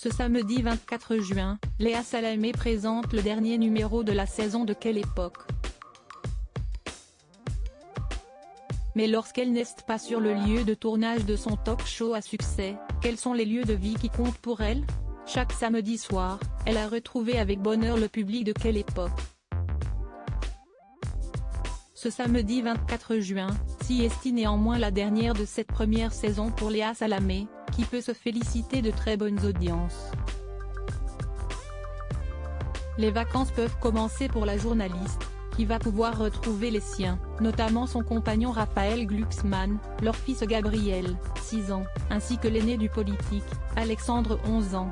Ce samedi 24 juin, Léa Salamé présente le dernier numéro de la saison de Quelle époque. Mais lorsqu'elle n'est pas sur le lieu de tournage de son talk-show à succès, quels sont les lieux de vie qui comptent pour elle? Chaque samedi soir, elle a retrouvé avec bonheur le public de Quelle époque. Ce samedi 24 juin, si est néanmoins la dernière de cette première saison pour Léa Salamé, qui peut se féliciter de très bonnes audiences. Les vacances peuvent commencer pour la journaliste, qui va pouvoir retrouver les siens, notamment son compagnon Raphaël Glucksmann, leur fils Gabriel, 6 ans, ainsi que l'aîné du politique, Alexandre 11 ans.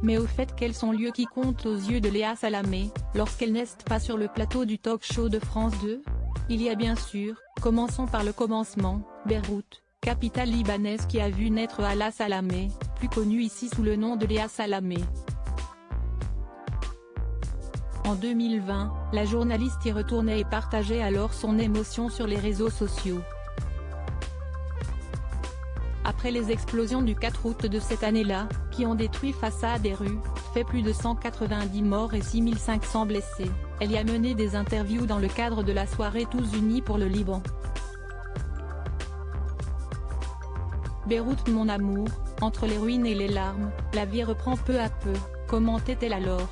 Mais au fait quels sont lieux qui comptent aux yeux de Léa Salamé, lorsqu'elle n'est pas sur le plateau du talk-show de France 2? Il y a bien sûr, commençons par le commencement, Beyrouth, capitale libanaise qui a vu naître Hala Salamé, plus connue ici sous le nom de Léa Salamé. En 2020, la journaliste y retournait et partageait alors son émotion sur les réseaux sociaux. Après les explosions du 4 août de cette année-là, qui ont détruit façades et rues, fait plus de 190 morts et 6500 blessés, elle y a mené des interviews dans le cadre de la soirée Tous unis pour le Liban. Beyrouth mon amour, entre les ruines et les larmes, la vie reprend peu à peu, commentait-elle alors.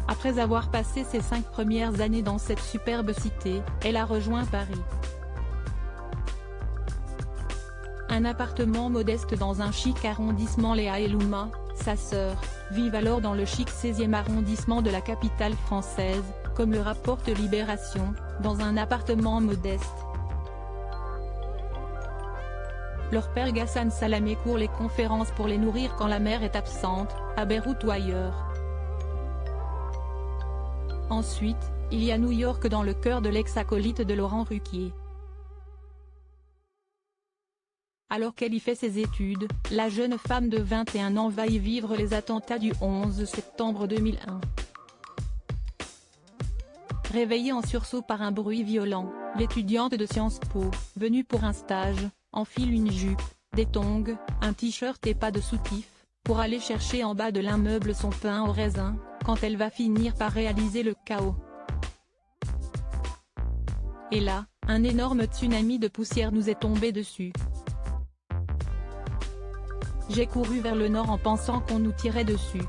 Après avoir passé ses 5 premières années dans cette superbe cité, elle a rejoint Paris. Un appartement modeste dans un chic arrondissement. Léa et Louma, sa sœur, vivent alors dans le chic 16e arrondissement de la capitale française, comme le rapporte Libération, dans un appartement modeste. Leur père Ghassan Salamé court les conférences pour les nourrir quand la mère est absente, à Beyrouth ou ailleurs. Ensuite, il y a New York dans le cœur de l'ex-acolyte de Laurent Ruquier. Alors qu'elle y fait ses études, la jeune femme de 21 ans va y vivre les attentats du 11 septembre 2001. Réveillée en sursaut par un bruit violent, l'étudiante de Sciences Po, venue pour un stage, enfile une jupe, des tongs, un t-shirt et pas de soutif, pour aller chercher en bas de l'immeuble son pain au raisin, quand elle va finir par réaliser le chaos. Et là, un énorme tsunami de poussière nous est tombé dessus. J'ai couru vers le nord en pensant qu'on nous tirait dessus.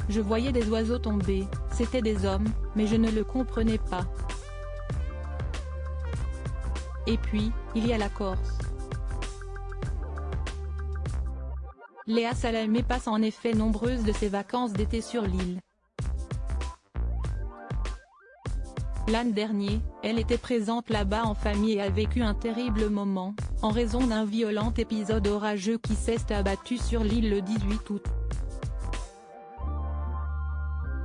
Je voyais des oiseaux tomber, c'étaient des hommes, mais je ne le comprenais pas. Et puis, il y a la Corse. Léa Salamé passe en effet nombreuses de ses vacances d'été sur l'île. L'an dernier, elle était présente là-bas en famille et a vécu un terrible moment, en raison d'un violent épisode orageux qui s'est abattu sur l'île le 18 août.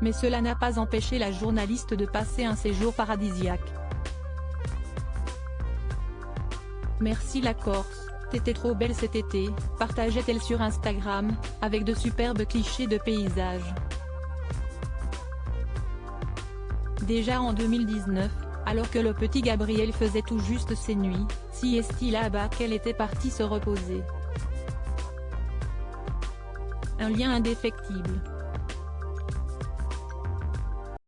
Mais cela n'a pas empêché la journaliste de passer un séjour paradisiaque. Merci la Corse, t'étais trop belle cet été, partageait-elle sur Instagram, avec de superbes clichés de paysages. Déjà en 2019, alors que le petit Gabriel faisait tout juste ses nuits, si est là-bas qu'elle était partie se reposer. Un lien indéfectible.